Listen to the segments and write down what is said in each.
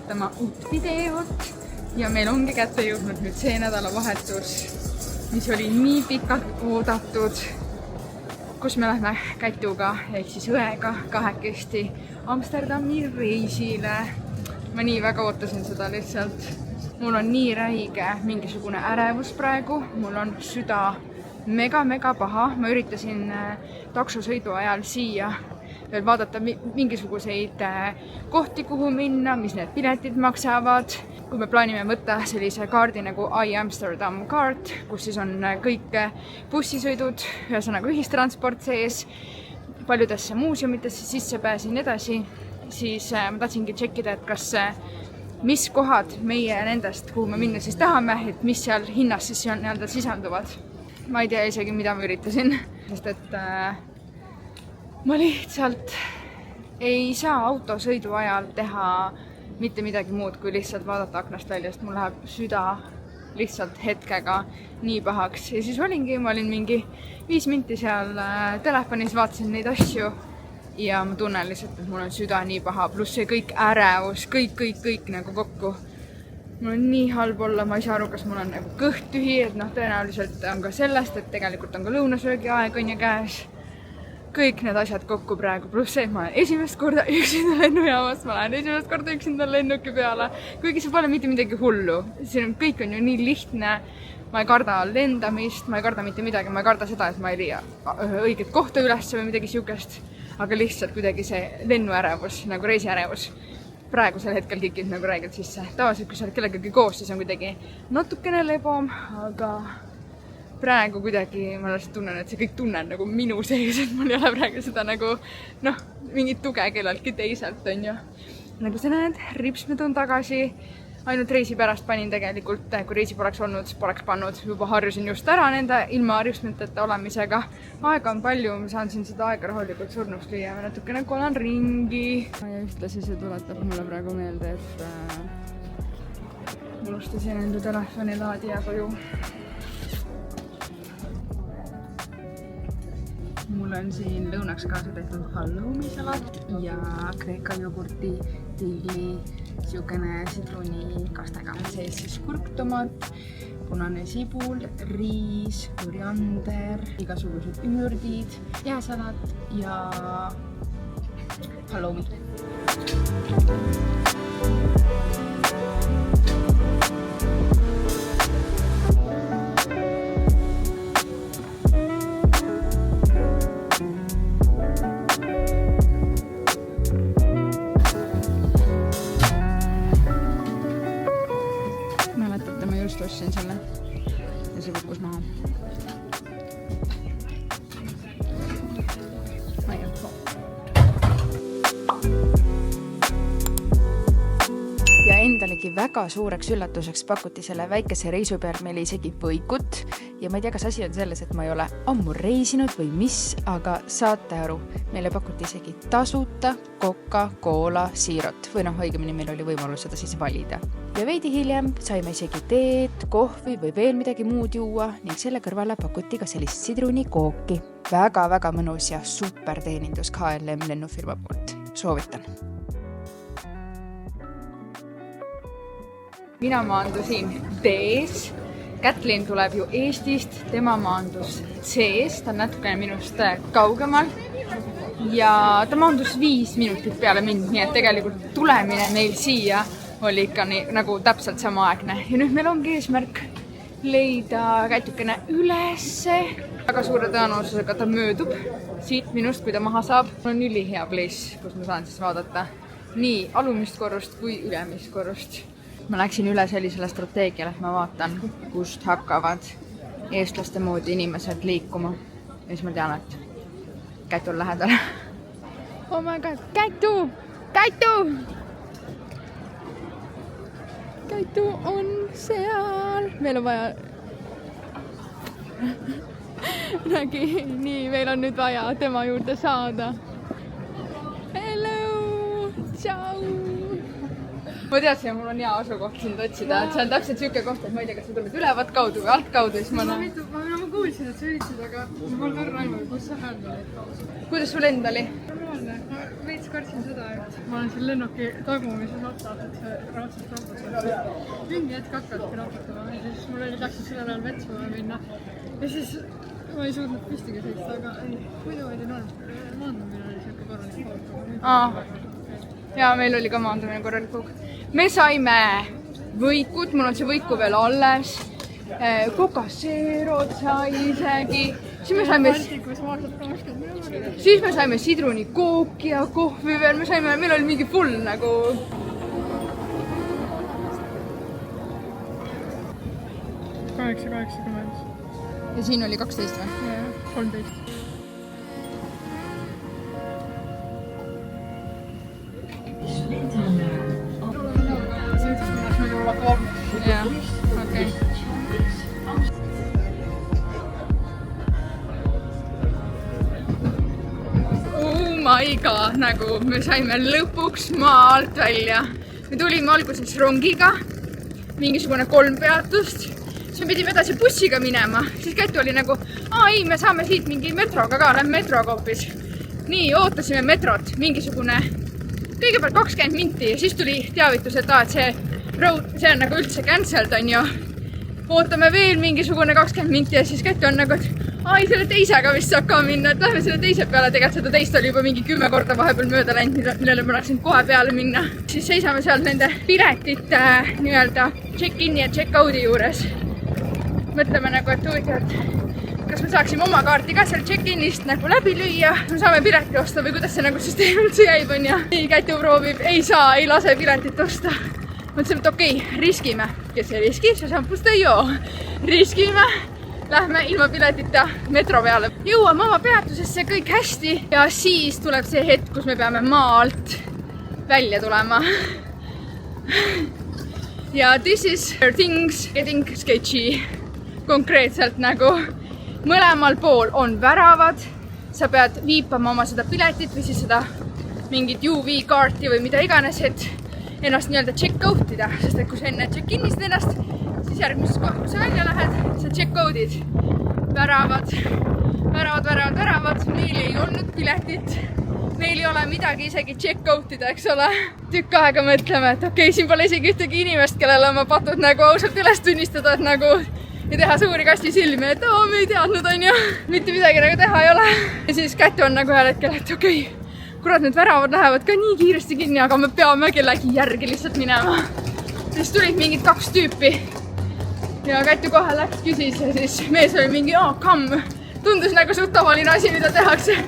vaatama uut videot ja meil ongi kätte jõudnud nüüd see nädalavahetus, mis oli nii pikalt oodatud, kus me lähme Kätuga ehk siis õega kahekesti Amsterdami reisile. Ma nii väga ootasin seda lihtsalt. Mul on nii räige mingisugune ärevus praegu, mul on süda mega paha. Ma üritasin taksosõidu ajal siia veel vaadata mingisuguseid kohti, kuhu minna, mis need piletid maksavad. Kui me plaanime võtta sellise kaardi nagu iAmsterdam kaart, kus siis on kõik bussisõidud, ühesõnaga ühistransport sees, paljudesse muuseumitesse sissepääs ja nii edasi, siis ma tahtsingi tšekkida, et kas mis kohad meie nendest, kuhu me minna siis tahame, et mis seal hinnas siis nii-öelda sisalduvad. Ma ei tea isegi, mida ma üritasin, sest et ma lihtsalt ei saa autosõidu ajal teha mitte midagi muud, kui lihtsalt vaadata aknast väljast. Mul läheb süda lihtsalt hetkega nii pahaks. Ja siis ma olin mingi 5 minti seal telefonis, vaatasin neid asju ja ma tunnen lihtsalt, et mul on süda nii paha, pluss see kõik ärevus, kõik nagu kokku. Mul on nii halb olla, ma ei saa aru, kas mul on nagu kõht tühi, et tõenäoliselt on ka sellest, et tegelikult on ka lõunasöögi aeg on ja käes. Kõik need asjad kokku praegu, pluss see, et ma olen esimest korda üksinda lennujaamas, ma lähen esimest korda üksinda lennuki peale, kuigi see pole mitte midagi hullu. Kõik on ju nii lihtne, ma ei karda lendamist, ma ei karda mitte midagi, ma ei karda seda, et ma ei leia õiget kohta üles või midagi siukest, aga lihtsalt kuidagi see lennuärevus, nagu reisiärevus praegusel hetkel kikib nagu räigelt sisse. Tavaliselt, kui sa oled kellegagi koos, siis on kuidagi natukene lebom, aga praegu kuidagi ma lihtsalt tunnen, et see kõik tunnen nagu minu sees, et mul ei ole praegu seda nagu mingit tuge kelleltki teiselt on ju. Nagu sa näed, ripsmed on tagasi. Ainult reisi pärast panin tegelikult, kui reisi poleks olnud, poleks pannud. Juba harjusin just ära nende ilma ripsmeteta olemisega. Aega on palju, ma saan siin seda aega rahulikult surnuks lüüa. Ma natukene kolan ringi. Ja ühtlasi see tuletab mulle praegu meelde, et unustasin enda telefoni laadija koju. Mul on siin lõunaks kaasa tehtud halloumisalat ja kreeka jogurti tilli, siukene sidruni kastega. Sees siis kurktomat, punane sibul, riis, koriander, igasugused ümmürdid, jääsalat ja halloumi. Ostsin selle ja see kukkus maha. Ja endalegi väga suureks üllatuseks pakuti selle väikese reisu peal meile isegi võikut ja ma ei tea, kas asi on selles, et ma ei ole ammu reisinud või mis, aga saate aru, meile pakuti isegi tasuta Coca-Cola siirot või õigemini meil oli võimalus seda siis valida. Ja veidi hiljem saime isegi teed, kohvi või veel midagi muud juua ning selle kõrvale pakuti ka sellist sidrunikooki. Väga mõnus ja super teenindus KLM lennufirma poolt. Soovitan. Mina maandusin D-s. Kätlin tuleb ju Eestist, tema maandus C-s, ta on natukene minust kaugemal ja ta maandus 5 minutit peale mind, nii et tegelikult tulemine meil siia oli ikka nagu täpselt samaaegne. Ja nüüd meil ongi eesmärk leida kätukene ülesse. Väga suure tõenäosusega ta möödub siit minust, kui ta maha saab. Mul on ülihea place, kus ma saan siis vaadata nii alumist korrust kui ülemist korrust. Ma läksin üle sellisele strateegiale, et ma vaatan, kust hakkavad eestlaste moodi inimesed liikuma. Ja siis ma tean, et Kätu on lähedal. Oh my god, Kätu! Kätu! Kätu on seal. Meil on vaja... Nägi, nii, meil on nüüd vaja tema juurde saada. Hello! Ciao! ma teadsin, mul on hea asukoht sind otsida, et see on täpselt siuke koht, et ma ei tea, kas sa tuled ülevalt kaudu või alt kaudu, siis ma näen. Ma kuulsin, et sa üritasid, aga mul on aimu, kus sa hääl olid. Kuidas sul end oli? Normaalne. Ma veits kartsin seda, et ma olen siin lennuki tagumises otsas, et see raudselt raputab. Mingi hetk hakkadki raputama ja siis mul oli läksid selle peal vetsu minna. Ja siis ma ei suutnud püstigi seista, aga ei, muidu oli maandumine oli siuke korralik koht. Ja meil oli ka maandumine korralik koht. Me saime võikud, mul on see võiku veel alles. Coca-Zerod sai isegi. Siis me saime sidrunikooki ja kohvi veel. Meil oli mingi full nagu... 8,80. Ja siin oli 12 või? Jah, 13. Jah, okei. Oh my god, nagu me saime lõpuks maalt välja. Me tulime alguses rongiga, mingisugune 3 peatust. Siis me pidime edasi bussiga minema, siis Kätu oli nagu, ei, me saame siit mingi metroga ka, lähme metroga hoopis. Nii, ootasime metrot, mingisugune, kõigepealt 20 minti ja siis tuli teavitus, et see on nagu üldse cancelled on ju. Ootame veel mingisugune 20 minti ja siis Kätu on nagu, et selle teisega vist saab ka minna, et lähme selle teise peale, tegelikult seda teist oli juba mingi 10 korda vahepeal mööda läinud, millele ma läksin kohe peale minna. Siis seisame seal nende piletite nii-öelda check-in ja check-out'i juures. Mõtleme nagu, et huvitavalt, kas me saaksime oma kaarti ka seal check-inist nagu läbi lüüa, me saame pileti osta või kuidas see nagu süsteem üldse käib on ja nii Kätu proovib, ei saa, ei lase piletit osta. Mõtlesime, et okei, riskime, kes ei riski, see šampust ei joo. Riskime, lähme ilma piletita metro peale. Jõuame oma peatusesse kõik hästi ja siis tuleb see hetk, kus me peame maalt välja tulema. Ja this is things getting sketchy. Konkreetselt nagu mõlemal pool on väravad, sa pead viipama oma seda piletit või siis seda mingit UV-kaarti või mida iganes, et ennast nii-öelda check-out ida, sest et kui sa enne check-in'isid ennast, siis järgmises kohas, kui sa välja lähed, sa check-out'id. Väravad, meil ei olnud piletit, meil ei ole midagi isegi check-out ida, eks ole. Tükk aega mõtleme, et okei, siin pole isegi ühtegi inimest, kellele oma patud nagu ausalt üles tunnistada, et nagu ja teha suuri kasti silmi, et me ei teadnud, on ju. Mitte midagi nagu teha ei ole. Ja siis Kätu on nagu ühel hetkel, et okei, kurat, need väravad lähevad ka nii kiiresti kinni, aga me peame kellegi järgi lihtsalt minema. Siis tulid mingid 2 tüüpi. Ja Kätu kohe läks, küsis ja siis mees oli mingi, come. Tundus nagu suht tavaline asi, mida tehakse.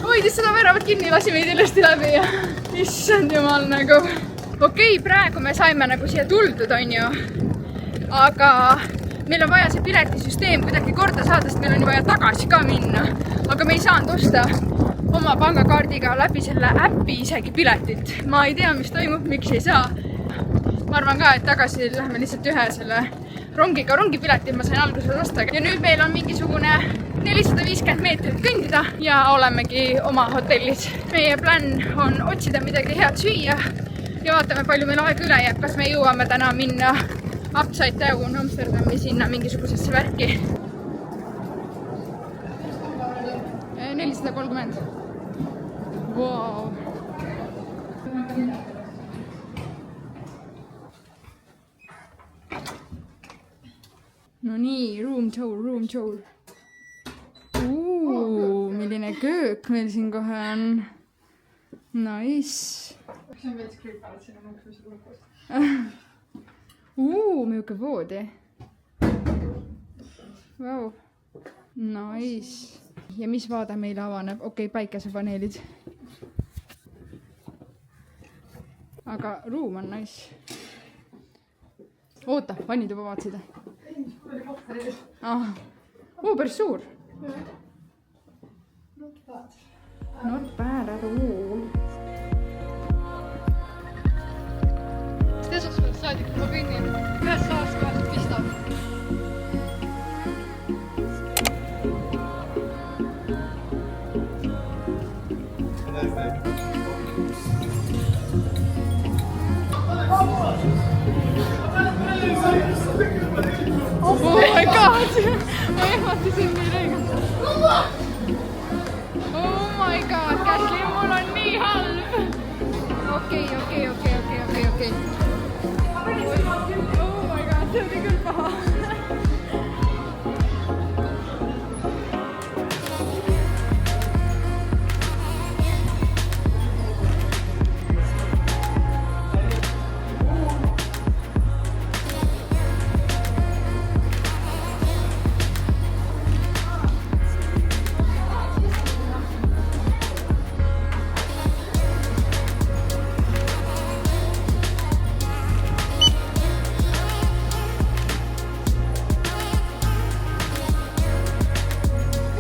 Hoidis seda väravat kinni, lasi meid ilusti läbi ja issand jumal nagu. Okei, praegu me saime nagu siia tuldud, on ju. Aga meil on vaja see piletisüsteem kuidagi korda saada, sest meil on vaja tagasi ka minna. Aga me ei saanud osta oma pangakaardiga läbi selle äppi isegi piletit. Ma ei tea, mis toimub, miks ei saa. Ma arvan ka, et tagasi lähme lihtsalt ühe selle rongipiletit ma sain alguses osta. Ja nüüd meil on mingisugune 450 meetrit kõndida ja olemegi oma hotellis. Meie plan on otsida midagi head süüa ja vaatame, palju meil aega üle jääb. Kas me jõuame täna minna Upside Down Amsterdami sinna mingisugusesse värki. 430. Wow. No nii, room tour. Milline köök meil siin kohe on. Nice. See on veits kriipad sinna mõksmise lõpus. Milline voodi. Wow. Nice. Ja mis vaade meile avaneb? Okei, päikesepaneelid. Aga ruum on nice. Oota, vannid juba vaatasid? Päris suur. Not bad at all. Esmaspäevast saadik, kui ma kõnnin ühes saas kohast pistab. Ashley, mul on nii halb. okei. Oh my god, see oli küll paha.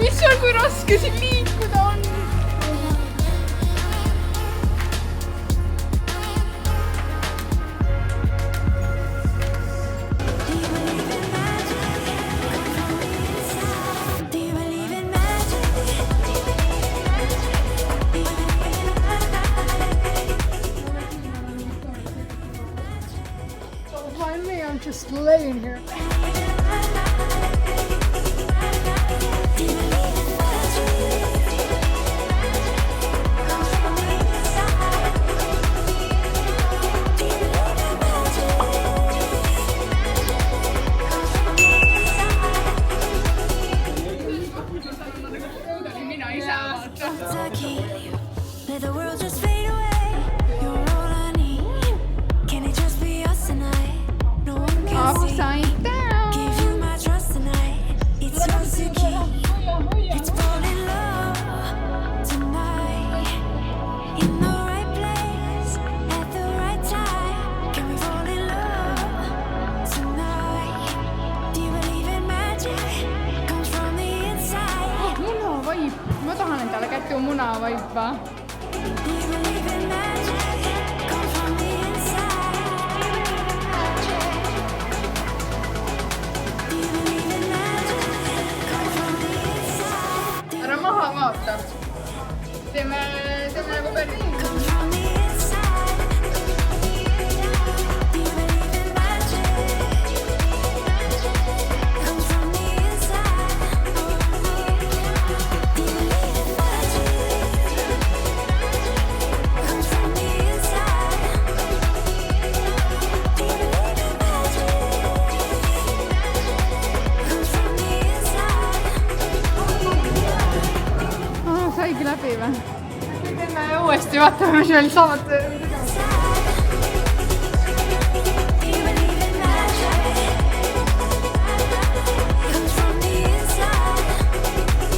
Issand, kui raske siin liikuda on. Finally, I'm just laying here. Let the world just fade away. You're all I need. Can it just be us tonight? No one can see. Upside down. Give you my trust tonight. It's yours to keep. Let's fall in love tonight. In the right place at the right time. Can we fall in love tonight? Do you believe in magic? Comes from the inside. Munavaip. Ma tahan endale kätte munavaipa. Do you believe in magic? Comes from the inside. Do you believe in magic? Comes from the inside. Ära maha vaata. Teeme nagu päris. Comes from the inside. Do you believe in magic? Comes from the inside. Do you believe in magic? Comes from the inside. Do you believe in magic? Comes from the inside. Saigi läbi või? Teeme uuesti, vaatame, mis veel saavad. Do you believe in magic? Comes from the inside.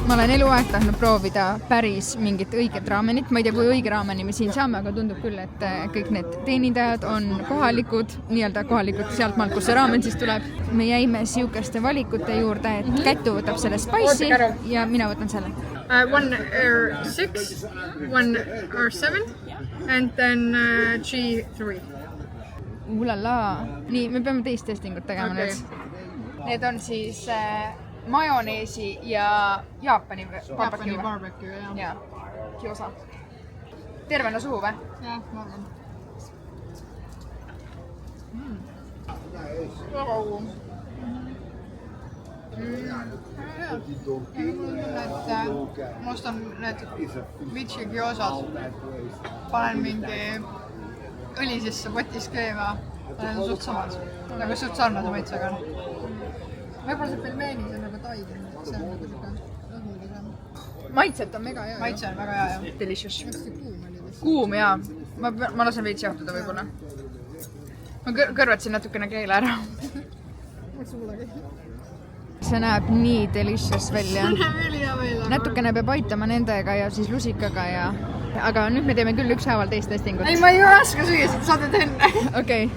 Ma olen eluaeg tahtnud proovida päris mingit õiget raamenit. Ma ei tea, kui õige raameni me siin saame, aga tundub küll, et kõik need teenindajad on kohalikud, nii-öelda kohalikud sealtmaalt, kus see raamen siis tuleb. Me jäime siukeste valikute juurde, et Kätu võtab selle spice'i ja mina võtan selle. One R6, one R7, and then G3. Ulala. Nii, me peame teist testingut tegema Okei. nüüd. Need on siis majoneesi ja Jaapani barbecue. Barbecue, jah. Ja, kiosa. Tervena suhu või? Jah, ma arvan. Väga hull. Ma ostan need vitši kiosad, panen mingi õli sisse, potis keema, need on suht samad, nagu suht sarnase maitsega on. Võib-olla see pelmeenis on nagu taid, see on nagu siuke õhulisem. Maitselt on mega hea. Maitse on väga hea, jah. Delicious. Hästi kuum oli vist. Kuum jaa. Ma lasen veits jahtuda võib-olla. Ma kõrvatsin natukene keele ära. Võiks suulagi. See näeb nii delicious välja. Näeb ülihea välja. Natukene peab aitama nendega ja siis lusikaga ja... Aga nüüd me teeme küll ükshaaval teist testingut. Ei, ma ei raske süüa, sa saad enne. Okei.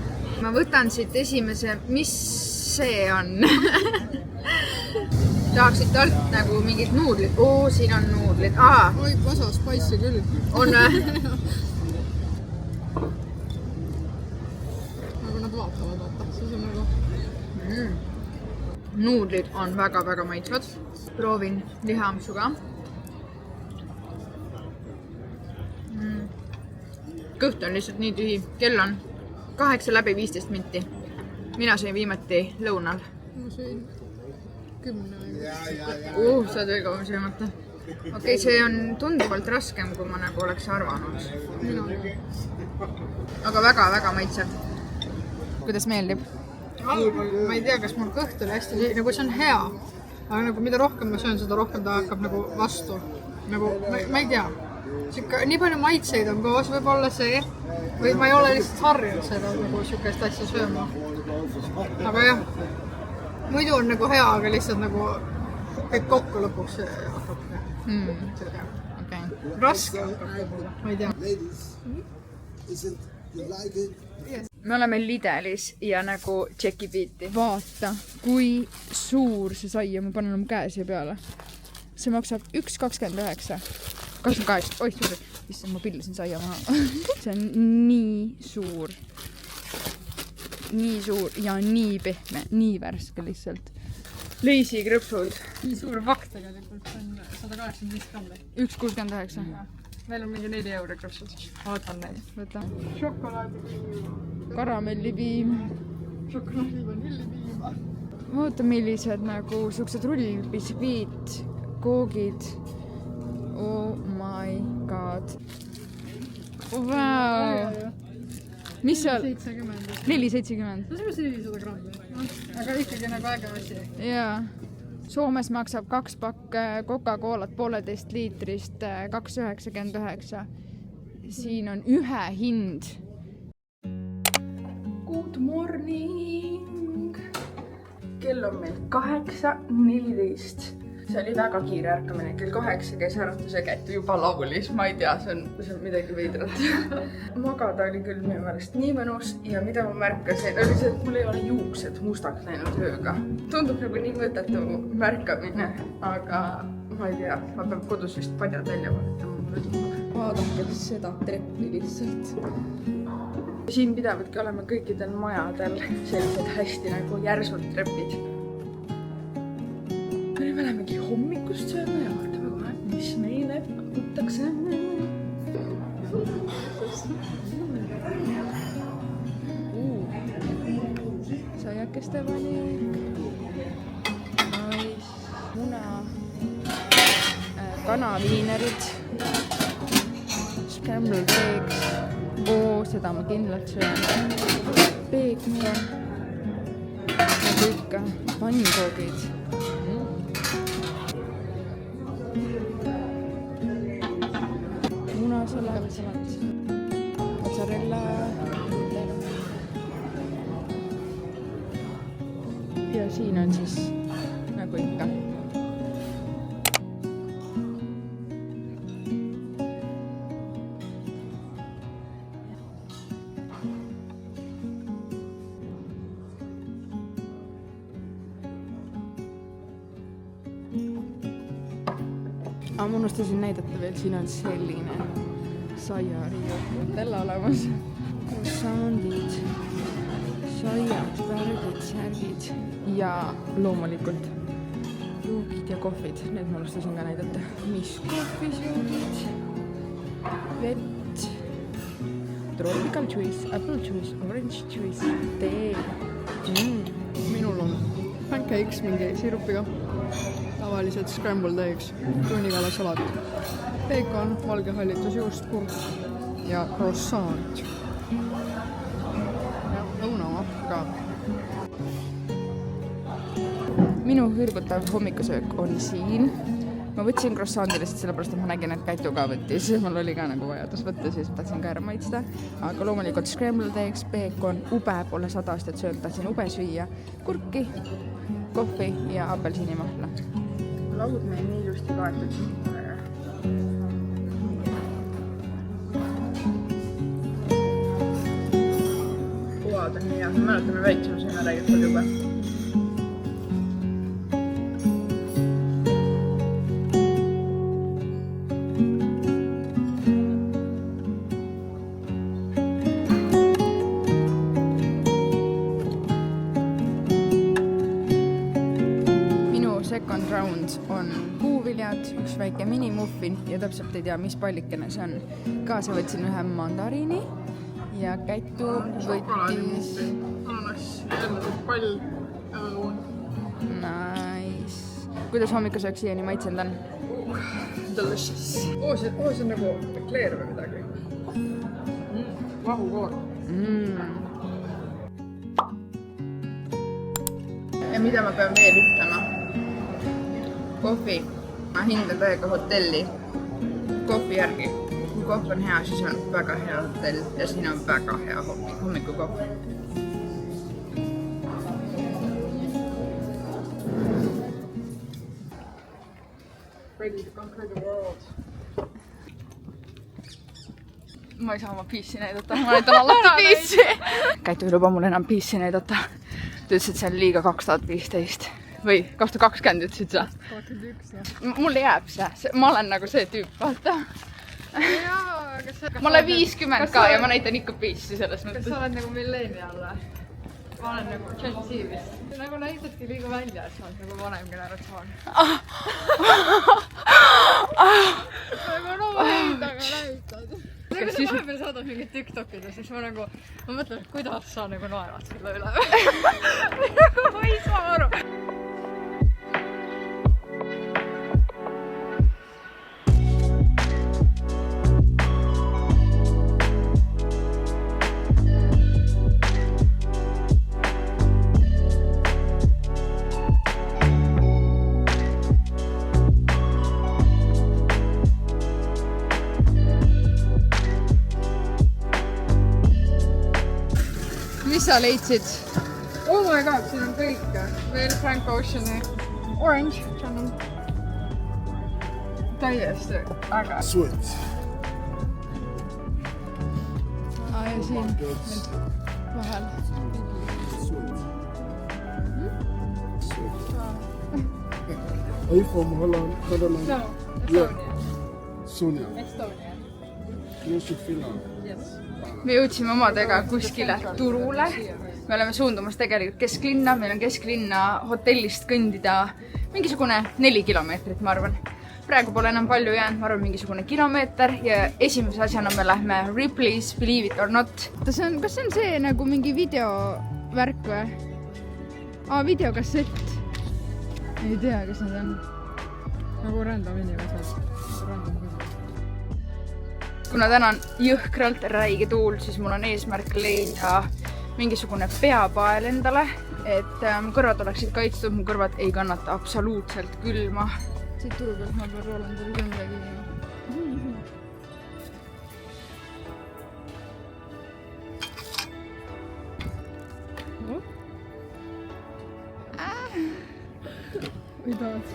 Ma võtan siit esimese... Mis see on? Tahaksid alt nagu mingid nuudlid. Oo, siin on nuudlid. Aa, Oi, vasa spice'i küll. on või? Nagu nad vaatavad, vaata. See on nagu... Nuudlid on väga-väga maitsvad. Proovin lihaamsu ka. kõht on lihtsalt nii tühi. Kell on 8 läbi 15 minti. Mina sõin viimati lõunal. Ma sõin 10 Sa oled veel kauem söömata. Okei, see on tunduvalt raskem, kui ma nagu oleks arvanud. Aga väga-väga maitsev. Kuidas meeldib? Ma ei tea, kas mul kõht oli hästi, nagu see on hea. Aga nagu mida rohkem ma söön, seda rohkem ta hakkab nagu vastu. Nagu, ma ei tea. Nii palju maitseid on koos, võib-olla see. Või ma ei ole lihtsalt harjunud seda nagu siukest asja sööma. Aga jah, muidu on nagu hea, aga lihtsalt nagu kõik kokku lõpuks hakkab. Okay. Raske hakkab, ma ei tea. Me oleme Lidlis ja nagu tšeki biiti. Vaata, kui suur see saia. Ma panen oma käe siia peale. See maksab 1,29. 28. Oi, suur. Issand, ma pillasin saia maha. See on nii suur. Nii suur ja nii pehme. Nii värske lihtsalt. Leisi krõpsud. Nii suur vakt tegelikult on 185 grammi. 1,69. Meil on mingi 4 euro krõpsud. Vaatan neid. Võta. Šokolaadipiim. Karamellipiim. Šokolaadivanillipiim. Vaata, millised nagu suksed rullbiskviit, koogid. Oh my god. Wow. Mis seal? 70. 4,70. No see on 400 grammi. Aga ikkagi nagu äge asi. Jaa. Soomes maksab 2 pakk Coca-Colat 1,5 liitrist 2,99. Siin on ühe hind. Good morning! Kell on meil 8:14. See oli väga kiire ärkamine. Kell 8 käis äratuse käitu juba laulis. Ma ei tea, see on midagi veidrat. Magada oli küll minu meelest nii mõnus ja mida ma märkasin, oli see, et mul ei ole juuksed mustaks läinud ööga. Tundub nagu nii mõttetu märkamine, aga ma ei tea, ma pean kodus vist padjad välja vaatama. Vaadake seda treppi lihtsalt. Siin pidavadki olema kõikidel majadel sellised hästi nagu järsud trepid. Me lähemegi hommikust sööma ja vaatame kohe, mis meile pakutakse. Saiakeste valik. Mais, muna, kanaviinerid, scrambled eggs. Seda ma kindlalt söön. Peekon, nagu ikka, pannkoogid. Munasalat, mozzarella ja siin on siis nagu ikka. Aga ma unustasin näidata veel, siin on selline saiariiu Nutella olemas. Croissandid, saiad, värgid, särgid ja loomulikult joogid ja kohvid. Need ma unustasin ka näidata. Mis kohvis joogid? Vett, tropical juice, apple juice, orange juice, tee. Minul on pancakes mingi sirupiga. Tavaliselt scrambled eggs, tuunikalasalat, peekon, valge hallitusjuust, kurk ja croissant. Ja lõunamapp ka. Minu hõrgutav hommikusöök on siin. Ma võtsin croissanti lihtsalt sellepärast, et ma nägin, et Käitu ka võttis. Mul oli ka nagu vajadus võtta, siis tahtsin ka ära maitsta. Aga loomulikult scrambled eggs, peekon, ube pole 100 aastat söönud, tahtsin ube süüa, kurki, kohvi ja apelsinimahla. Laud meil nii ilusti kaetud. Kuvad on nii hea. Ma mäletame väiksema sõna räägitud juba. Second round on puuvili viljad, üks väike minimuffin ja täpselt ei tea, mis pallikene see on. Kaasa võtsin ühe mandariini ja Kätu võttis... Ananas, jälle pall. Nice. Kuidas hommikusöök siiani maitsenud on? Delicious. See on nagu ekleer või midagi. Vahukoor. Ja mida ma pean veel ütlema? Kohvi. Ma hindan täiega hotelli kohvi järgi. Kui kohv on hea, siis on väga hea hotell ja siin on väga hea hommikukohv. Ready to conquer the world. Ma ei saa oma piissi näidata, ma näitan alati piissi. Käitu ei luba mul enam piissi näidata. Ta ütles, et see on liiga 2015 või 2020 ütlesid sa? 21 jah. Mulle jääb see, ma olen nagu see tüüp, vaata. Ma olen 50 ka ja ma näitan ikka piissi selles mõttes. Kas sa oled nagu millennial või? Ma olen nagu Gen Z vist. Nagu näidadki liiga välja, et sa oled nagu vanem generatsioon. Nagu no näidaga näitad. Nagu sa vahepeal saadad mingid TikTokid ja siis ma mõtlen, et kuidas sa nagu naerad selle üle. Ma ei saa aru. Mis sa leidsid? Oh my god, siin on kõike. Veel Frank Oceani Orange Channel. Täiesti äge. Sweet. Ja siin vahel. Are you from Holland? Netherlands? No, Sonia. Estonia. Close to Finland. Yes. Me jõudsime omadega kuskile turule. Me oleme suundumas tegelikult kesklinna. Meil on kesklinna hotellist kõndida mingisugune 4 kilomeetrit, ma arvan. Praegu pole enam palju jäänud, ma arvan mingisugune kilomeeter ja esimese asjana me lähme Ripley's Believe It or Not. Kas see on see nagu mingi videovärk või? Videokassett. Ei tea, kas need on. Nagu random inimesed. Kuna täna on jõhkralt räige tuul, siis mul on eesmärk leida mingisugune peapael endale, et mu kõrvad oleksid kaitstud, mu kõrvad ei kannata absoluutselt külma. Siit turu pealt ma pean Rolandile küll midagi tegema. Või tahad?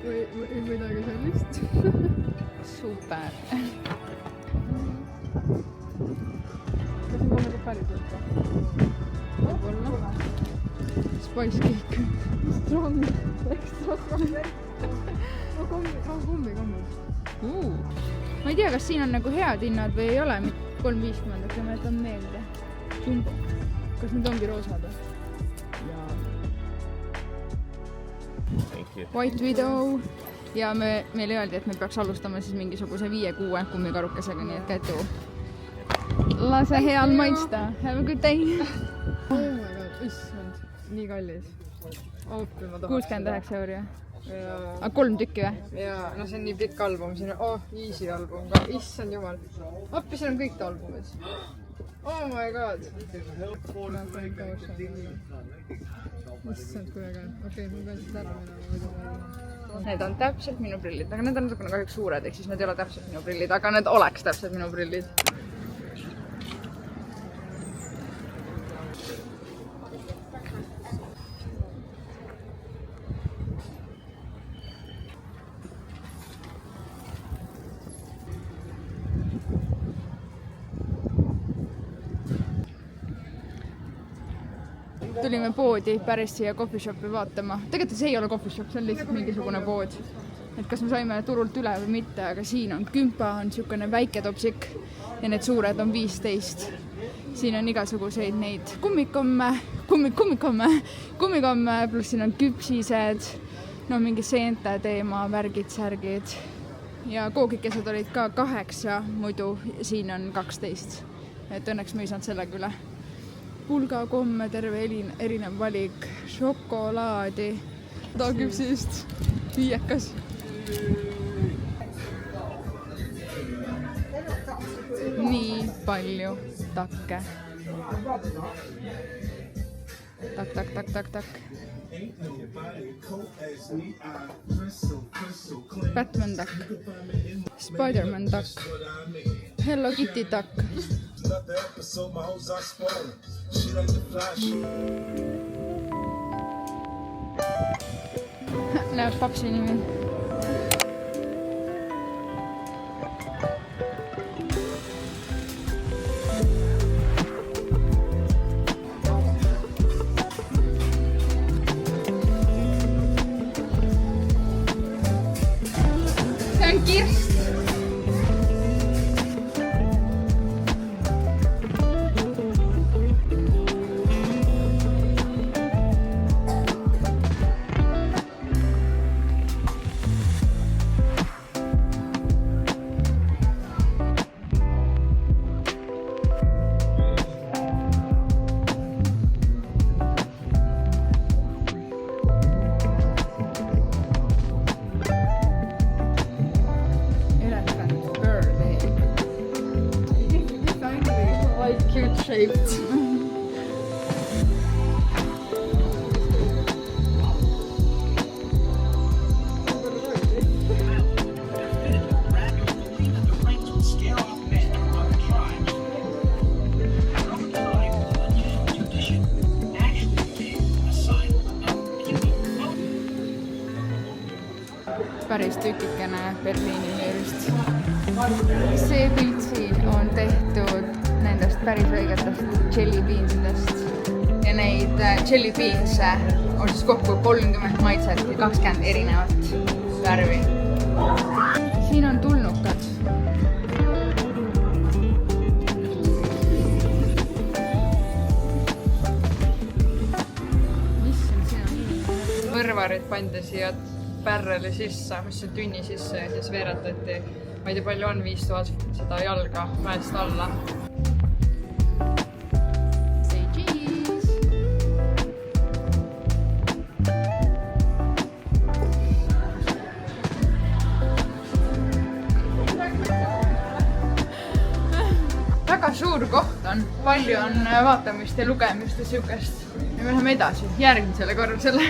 Või midagi sellist. Super. Kas on nagu päriselt või? Võib-olla. Spice cake. Strong. Extra strong. Kummi. Ma ei tea, kas siin on nagu head hinnad või ei ole. 3.50, aga ma jätan meelde. Jumbo. Kas need ongi roosad või? White Widow ja meile öeldi, et me peaks alustama siis mingisuguse 5-6 kummikarukesega, nii et Kätu, lase heal maitsta. Have a good day. Oh my god, issand. Nii kallis. 69 euri. Ja 3 tükki või? ja no see on nii pikk album, siin on easy album ka, issand jumal. Appi, siin on kõik ta albumid. Oh my god. Issand, kui äge. Okei, ma pean siit ära minema. Need on täpselt minu prillid, aga need on natukene kahjuks suured, ehk siis need ei ole täpselt minu prillid, aga need oleks täpselt minu prillid. Tulime poodi päris siia coffee shopi vaatama. Tegelikult see ei ole coffee shop, see on lihtsalt mingisugune pood. Et kas me saime turult üle või mitte, aga siin on kümpa, on siukene väike topsik ja need suured on 15. siin on igasuguseid neid kummikomme, pluss siin on küpsised, no mingi seente teema, värgid, särgid ja koogikesed olid ka 8, muidu siin on 12. Et õnneks ma ei saanud sellega üle. Pulgakomme, terve erinev valik, šokolaadi, küpsist, viiekas. Nii palju takke. Tak. Batman duck, Spider-Man duck, Hello Kitty duck. Näeb papsi nimi. Kirst. Shaped. Päris tükikene Berliini müürist. See pilt siin on tehtud nendest päris õigetest jelly beansidest ja neid jelly beanse on siis kokku 30 maitset ja 20 erinevat värvi. Siin on tulnukad. Võrvarid pandi siia pärreli sisse, mis on tünni sisse ja siis veeretati, ma ei tea palju on, 5000 seda jalga mäest alla. Say cheese! Väga suur koht on, palju on vaatamist ja lugemist ja siukest. Ja me läheme edasi, järgmisele korrusele.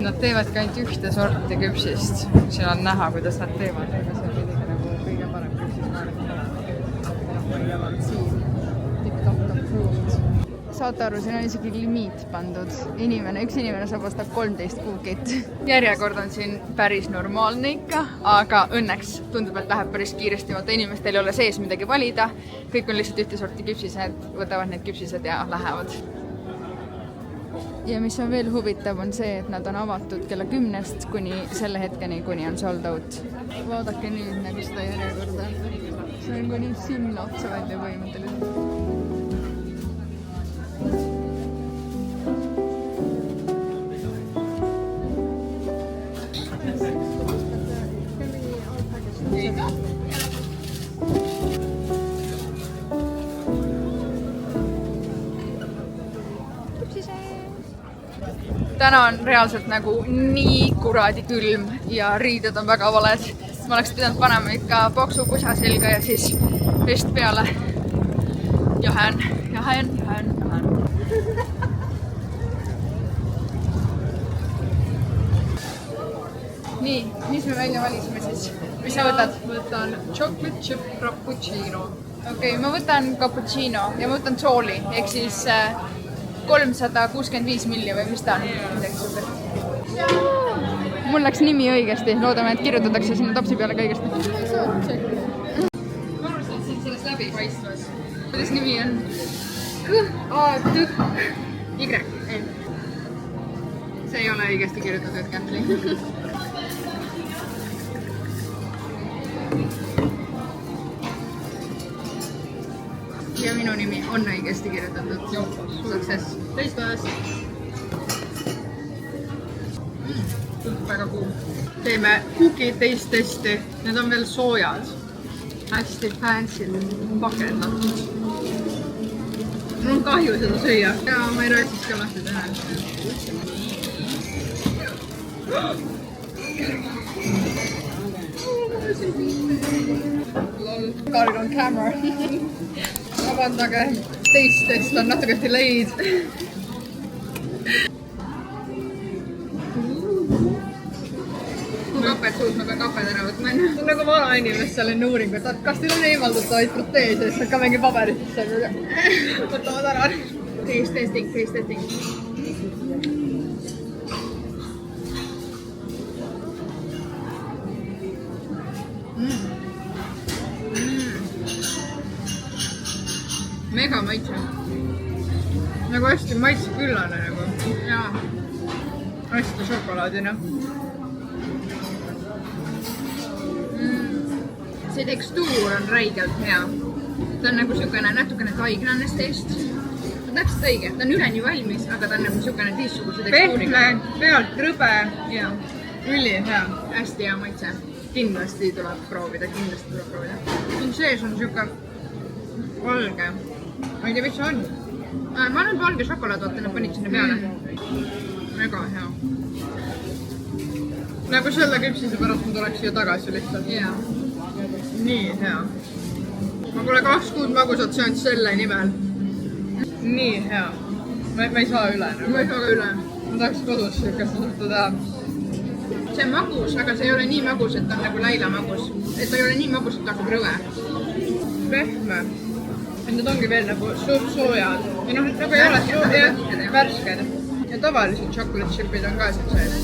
Nad teevadki ainult ühte sorti küpsist. Siin on näha, kuidas nad teevad. Ega see on midagi nagu kõige parem küpsis maailmas. Saate aru, siin on isegi limiit pandud. Üks inimene saab osta 13 kuukit. Järjekord on siin päris normaalne ikka, aga õnneks tundub, et läheb päris kiiresti. Vaata, inimestel ei ole sees midagi valida. Kõik on lihtsalt ühte sorti küpsised, võtavad need küpsised ja lähevad. Ja mis on veel huvitav on see, et nad on avatud kella 10 kuni selle hetkeni, kuni on sold out. Vaadake nüüd nagu seda järjekorda. See on kuni sinna otsa välja põhimõtteliselt. Täna on reaalselt nagu nii kuradi külm ja riided on väga valed. Ma oleks pidanud panema ikka poksu pusa selga ja siis vest peale. Jahen. Nii, mis me välja valisime siis? Mis sa võtad? Võtan chocolate chip frappuccino. Okei, ma võtan cappuccino ja ma võtan sooli, ehk siis 365 milli või mis ta on? Mul läks nimi õigesti, loodame, et kirjutatakse sinna topsi peale ka õigesti. Ma saan tšekki. Ma arvasin, et siin selles läbi paistvas. Kuidas nimi on? Y. See ei ole õigesti kirjutatud, Kätli. nimi on õigesti kirjutatud. Success. Teistes. Väga kuum. Teeme cookie taste testi. Need on veel soojad. Hästi fancy pakendatud. Mul on kahju seda süüa. Ja ma ei röötsiks ka lahti teha. Karg on camera. Vabandage, taste test on natuke delayed. Kui kaped suus, ma pean kaped ära võtma enne. See on nagu vanainimestel enne uuringut, et kas teil on eemaldatavaid proteese, siis hakka mingi paberitesse võtavad ära. Taste testing. Mega maitse. Nagu hästi maitseküllane nagu. Jaa. Hästi šokolaadine. See tekstuur on räigelt hea. Ta on nagu siukene natukene taignanest teist. Täpselt õige, ta on üleni valmis, aga ta on nagu siukene teistsuguse tekstuuriga. Pehme, pealt rõbe, Jaa. ülihea. Hästi hea maitse. Kindlasti tuleb proovida. Siin sees on siuke valge. Ma ei tea, mis see on. Ma arvan, valge šokolaad, vaata, nad panid sinna peale. Väga hea. Nagu selle küpsise pärast ma tuleks siia tagasi lihtsalt. Jaa. Nii hea. Ma pole 2 kuud magusat söönud selle nimel. Nii hea. Ma ei saa üle nagu. Ma ei saa ka üle. Ma tahaks kodus siukest juttu teha. See on magus, aga see ei ole nii magus, et ta on nagu Laila magus. Et ta ei ole nii magus, et ta hakkab rõve. Pehme. Need ongi veel nagu suht soojad. Ja noh, nagu ei ole värsked. Ja tavalised chocolate chipid on ka siin sees.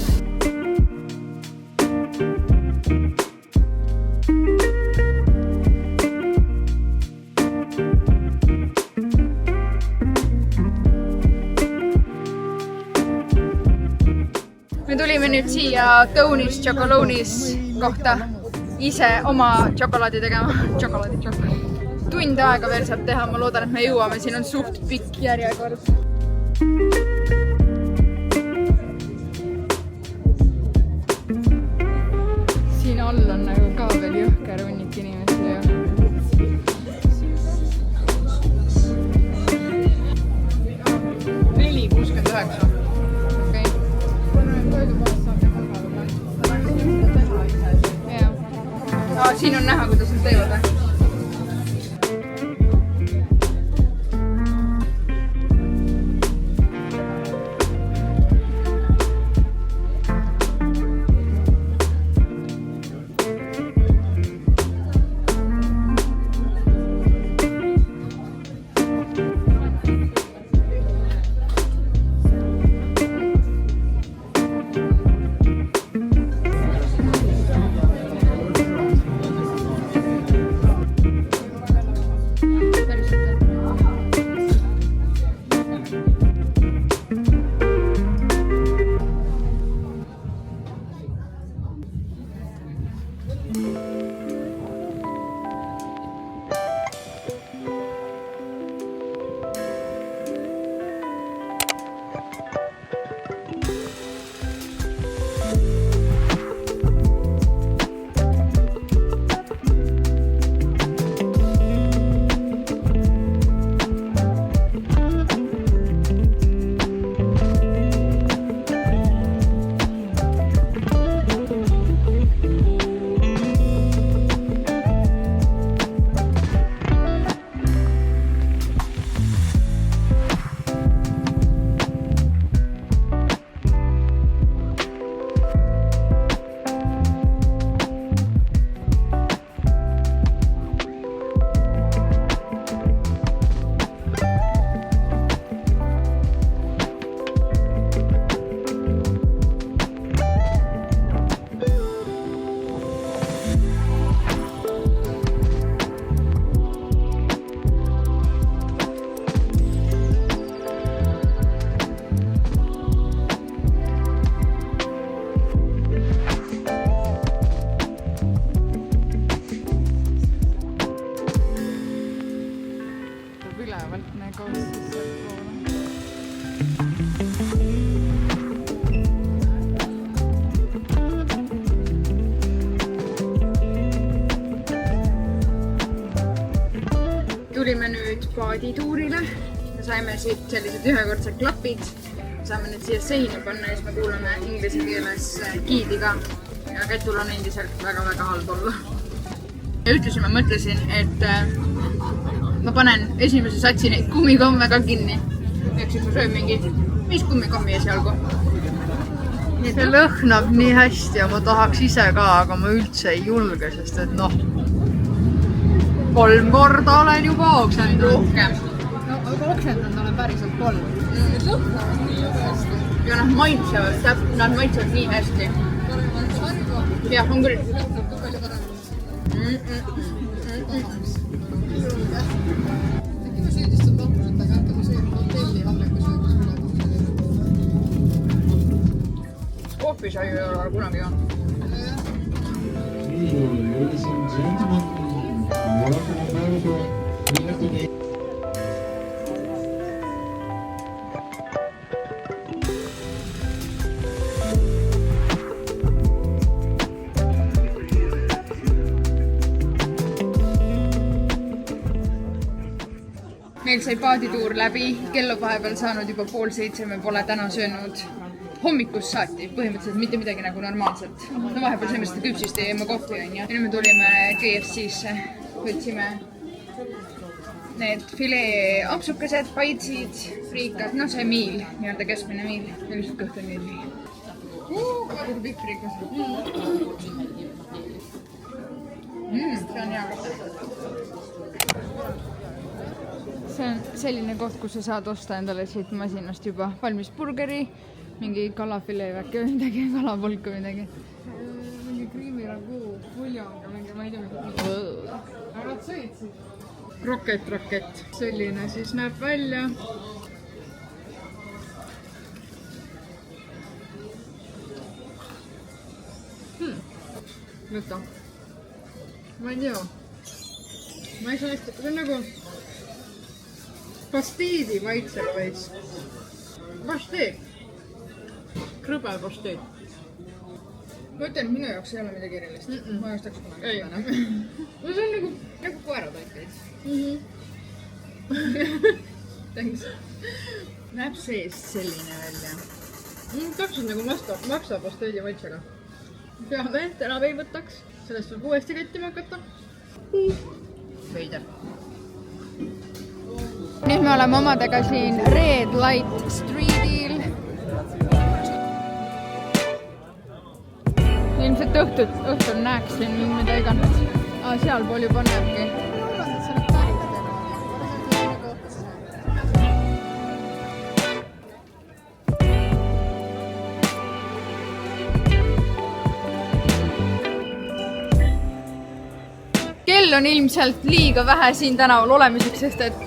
Me tulime nüüd siia Tony's Chocolonis kohta ise oma šokolaadi tegema. Tund aega veel saab teha, ma loodan, et me jõuame, siin on suht pikk järjekord. Siin all on nagu ka veel jõhker hunnik inimesi ja 4,69. Siin on näha, kuidas nad teevad. paadituurile. Me saime siit sellised ühekordsed klapid. Saame need siia seina panna ja siis me kuulame inglise keeles giidi ka. Ja Kätul on endiselt väga-väga halb olla. Ja ütlesin, ma mõtlesin, et ma panen esimese satsi neid kummikomme ka kinni. Ehk siis ma söön mingi 5 kummikommi esialgu. See lõhnab nii hästi ja ma tahaks ise ka, aga ma üldse ei julge, sest et 3 korda olen juba oksendanud. Rohkem. No, aga oksendanud olen päriselt 3. Lõhnavad nii hästi. Ja nad maitsevad nii hästi. Jah, on küll. Äkki ma süüdistan tapused, aga äkki ma söön hotelli hallega söödusele. Kohvisaiu ei ole kunagi olnud. Ladies and gentlemen, welcome aboard. Meil sai paadituur läbi, kell on vahepeal saanud juba 6:30, me pole täna söönud hommikust saati, põhimõtteliselt mitte midagi nagu normaalselt. No vahepeal sööme seda küpsist ja jääme kohvi on ja nüüd me tulime KFC-sse, võtsime need filee ampsukesed, paitsid, friikad, no see miil, nii-öelda keskmine miil ja lihtsalt kõht on nii. Väga pikk friikas. See on hea koht. See on selline koht, kus sa saad osta endale siit masinast juba valmis burgeri, mingi kalafilee väike või midagi, kalapolk või midagi. Mingi kriimiraguu, puljonga, mingi, ma ei tea midagi. Aga nad sõid siis. Rokett. Selline siis näeb välja. Võta. Ma ei tea. Ma ei saa hästi, see on nagu pastiidi maitseb veits. Pasteed. Krõbe pasteed. Ma ütlen, et minu jaoks ei ole midagi erilist. Ma ei ostaks kunagi. Ei. No see on nagu koeratoit veits. Thanks. Näeb seest selline välja. Täpselt nagu maksapasteedi maitsega. Peame, täna ei võtaks. Sellest võib uuesti kettima hakata. Veider. Nüüd me oleme omadega siin Red Light Streetil. Ilmselt õhtul näeksin mida iganes. Sealpool juba näebki. Kell on ilmselt liiga vähe siin tänaval olemiseks, sest et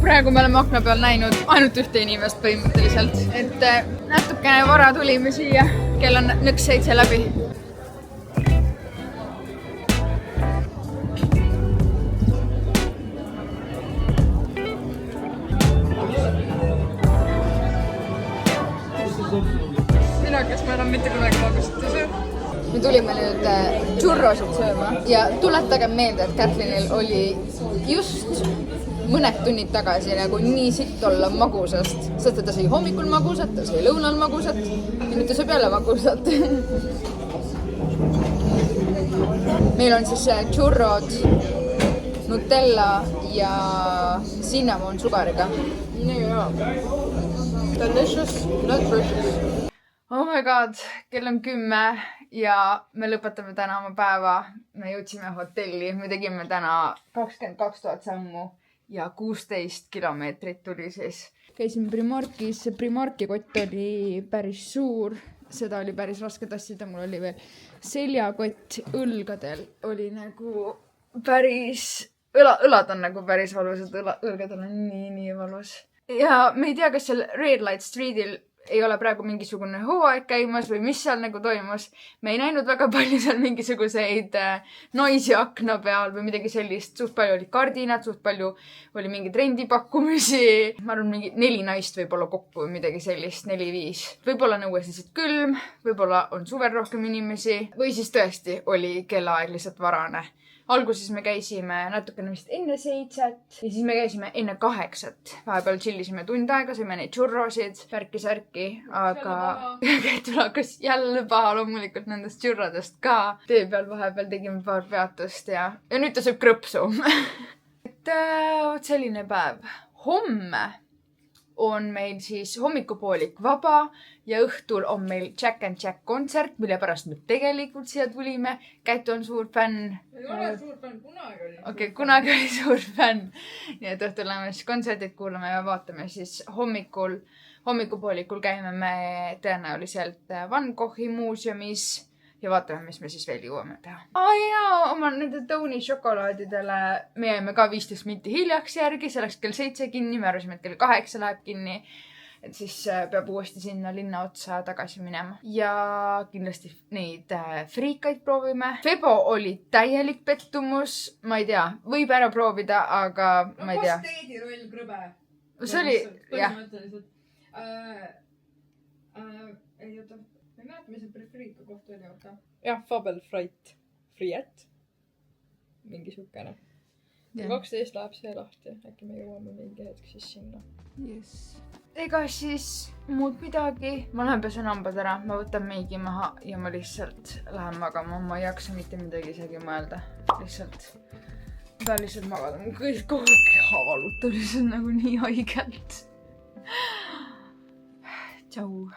praegu me oleme akna peal näinud ainult ühte inimest põhimõtteliselt. Et natukene vara tulime siia, kell on nõks 7 läbi. Mina, kes ma enam mitte kunagi magusat ei söö. Me tulime nüüd churrosid sööma ja tuletage meelde, et Kathleenil oli just mõned tunnid tagasi nagu nii sitt olla magusast, sest ta sai hommikul magusat, ta sai lõunal magusat ja nüüd ta sööb jälle magusat. Meil on siis churrod, Nutella ja cinnamon sugariga. Nii hea. Delicious, not precious. Oh my god, kell on 10 ja me lõpetame täna oma päeva. Me jõudsime hotelli, me tegime täna 22 000 sammu ja 16 kilomeetrit tuli siis. Käisime Primarkis, see Primarki kott oli päris suur, seda oli päris raske tassida, mul oli veel seljakott õlgadel, oli nagu päris, õlad on nagu päris valusad, õlgadel on nii valus. Ja me ei tea, kas seal Red Light Streetil ei ole praegu mingisugune hooaeg käimas või mis seal nagu toimus. Me ei näinud väga palju seal mingisuguseid naisi akna peal või midagi sellist. Suht palju oli kardinad, suht palju oli mingeid rendipakkumisi. Ma arvan, mingi 4 naist võib-olla kokku või midagi sellist, 4-5. Võib-olla on õues lihtsalt külm, võib-olla on suvel rohkem inimesi või siis tõesti oli kellaaeg lihtsalt varane. alguses me käisime natukene vist enne 7 ja siis me käisime enne 8. Vahepeal chillisime tund aega, sõime neid churrosid, värki-särki, aga Kätul hakkas jälle paha loomulikult nendest churrodest ka. Tee peal vahepeal tegime paar peatust ja nüüd ta sööb krõpsu. Et selline päev. Homme on meil siis hommikupoolik vaba ja õhtul on meil Jack and Jack kontsert, mille pärast me tegelikult siia tulime. Kätu on suur fänn. Ei ole suur fänn, kunagi oli. Okei, kunagi oli suur fänn. Nii et õhtul läheme siis kontserdid kuulame ja vaatame siis hommikupoolikul käime me tõenäoliselt Van Goghi muuseumis ja vaatame, mis me siis veel jõuame teha. Jaa, oma nende Tony šokolaadidele me jäime ka 15 minti hiljaks järgi, see läks kell 7 kinni, me arvasime, et kell 8 läheb kinni. Et siis peab uuesti sinna linna otsa tagasi minema. Ja kindlasti neid friikaid proovime. Febo oli täielik pettumus, ma ei tea, võib ära proovida, aga ma ei tea. Pasteediroll krõbe. See oli, jah. Ei oota. Ma ei mäleta, mis see friika koht oli, oota. Jah, Fabel Friet. Mingi sukene. 12 läheb see lahti. Äkki me jõuame mingi hetk siis sinna. Yes. Ega siis muud midagi. Ma lähen pesen hambad ära, ma võtan meigi maha ja ma lihtsalt lähen magama. Ma ei jaksa mitte midagi isegi mõelda. Lihtsalt. Ma pean lihtsalt magada. Mu kogu keha valutab lihtsalt nagu nii haigelt. Tšau.